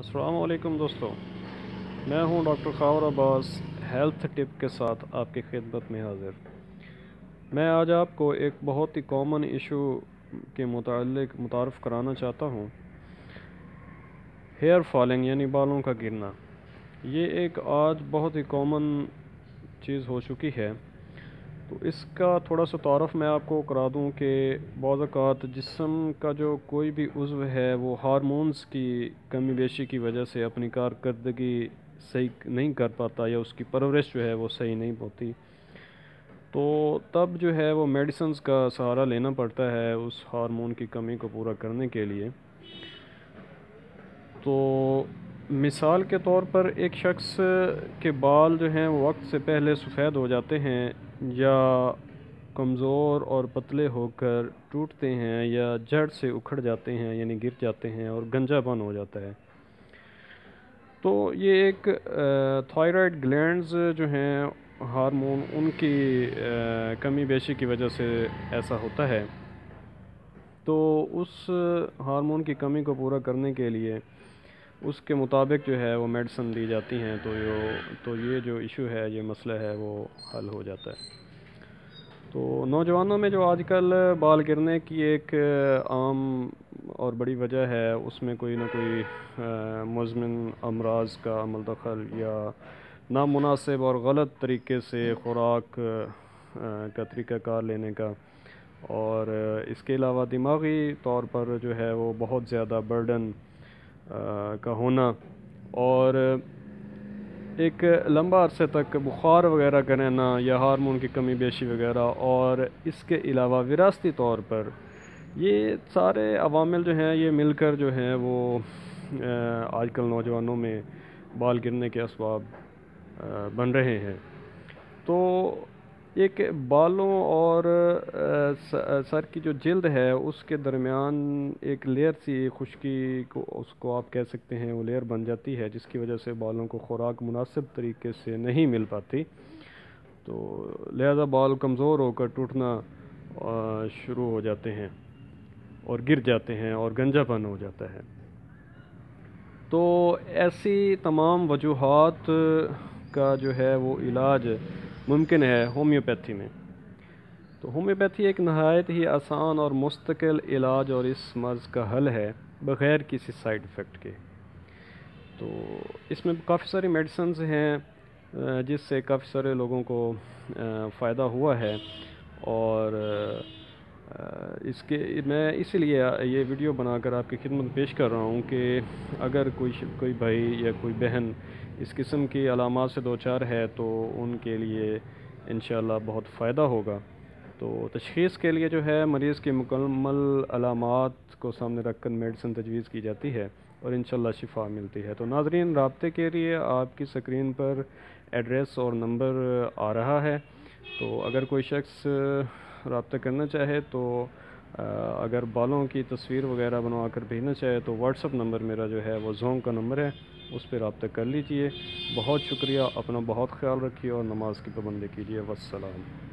السلام علیکم دوستو، میں ہوں ڈاکٹر خاور عباس ہیلتھ ٹپ کے ساتھ آپ کی خدمت میں حاضر۔ میں آج آپ کو ایک بہت ہی کامن ایشو کے متعلق متعارف کرانا چاہتا ہوں۔ ہیئر فالنگ یعنی بالوں کا گرنا، یہ ایک آج بہت ہی کامن چیز ہو چکی ہے۔ تو اس کا تھوڑا سا تعارف میں آپ کو کرا دوں کہ بعض اوقات جسم کا جو کوئی بھی عضو ہے وہ ہارمونز کی کمی بیشی کی وجہ سے اپنی کارکردگی صحیح نہیں کر پاتا، یا اس کی پرورش جو ہے وہ صحیح نہیں ہوتی، تو تب جو ہے وہ میڈیسنز کا سہارا لینا پڑتا ہے اس ہارمون کی کمی کو پورا کرنے کے لیے۔ تو مثال کے طور پر ایک شخص کے بال جو ہیں وہ وقت سے پہلے سفید ہو جاتے ہیں، یا کمزور اور پتلے ہو کر ٹوٹتے ہیں، یا جڑ سے اکھڑ جاتے ہیں یعنی گر جاتے ہیں اور گنجا پن ہو جاتا ہے۔ تو یہ ایک تھائرائیڈ گلینڈز جو ہیں ہارمون، ان کی کمی بیشی کی وجہ سے ایسا ہوتا ہے۔ تو اس ہارمون کی کمی کو پورا کرنے کے لیے اس کے مطابق جو ہے وہ میڈیسن دی جاتی ہیں، تو یہ جو ایشو ہے، یہ مسئلہ ہے، وہ حل ہو جاتا ہے۔ تو نوجوانوں میں جو آج کل بال گرنے کی ایک عام اور بڑی وجہ ہے، اس میں کوئی نہ کوئی مزمن امراض کا عمل دخل، یا نامناسب اور غلط طریقے سے خوراک کا طریقہ کار لینے کا، اور اس کے علاوہ دماغی طور پر جو ہے وہ بہت زیادہ برڈن کا ہونا، اور ایک لمبا عرصے تک بخار وغیرہ کا رہنا، یا ہارمون کی کمی بیشی وغیرہ، اور اس کے علاوہ وراثتی طور پر یہ سارے عوامل جو ہیں یہ مل کر جو ہیں وہ آج کل نوجوانوں میں بال گرنے کے اسباب بن رہے ہیں۔ تو ایک بالوں اور سر کی جو جلد ہے اس کے درمیان ایک لیئر سی خشکی کو اس کو آپ کہہ سکتے ہیں، وہ لیئر بن جاتی ہے، جس کی وجہ سے بالوں کو خوراک مناسب طریقے سے نہیں مل پاتی، تو لہذا بال کمزور ہو کر ٹوٹنا شروع ہو جاتے ہیں اور گر جاتے ہیں اور گنجا پن ہو جاتا ہے۔ تو ایسی تمام وجوہات کا جو ہے وہ علاج ممکن ہے ہومیوپیتھی میں۔ تو ہومیوپیتھی ایک نہایت ہی آسان اور مستقل علاج اور اس مرض کا حل ہے بغیر کسی سائیڈ ایفیکٹ کے۔ تو اس میں کافی ساری میڈیسنز ہیں جس سے کافی سارے لوگوں کو فائدہ ہوا ہے، اور میں اسی لیے یہ ویڈیو بنا کر آپ کی خدمت پیش کر رہا ہوں کہ اگر کوئی بھائی یا کوئی بہن اس قسم کی علامات سے دوچار ہے تو ان کے لیے انشاءاللہ بہت فائدہ ہوگا۔ تو تشخیص کے لیے جو ہے مریض کی مکمل علامات کو سامنے رکھ کر میڈیسن تجویز کی جاتی ہے اور انشاءاللہ شفا ملتی ہے۔ تو ناظرین، رابطے کے لیے آپ کی سکرین پر ایڈریس اور نمبر آ رہا ہے، تو اگر کوئی شخص رابطہ کرنا چاہے تو اگر بالوں کی تصویر وغیرہ بنوا کر بھیجنا چاہے تو واٹس اپ نمبر میرا جو ہے وہ زونگ کا نمبر ہے، اس پہ رابطہ کر لیجئے۔ بہت شکریہ، اپنا بہت خیال رکھیے اور نماز کی پابندی کیجیے۔ والسلام۔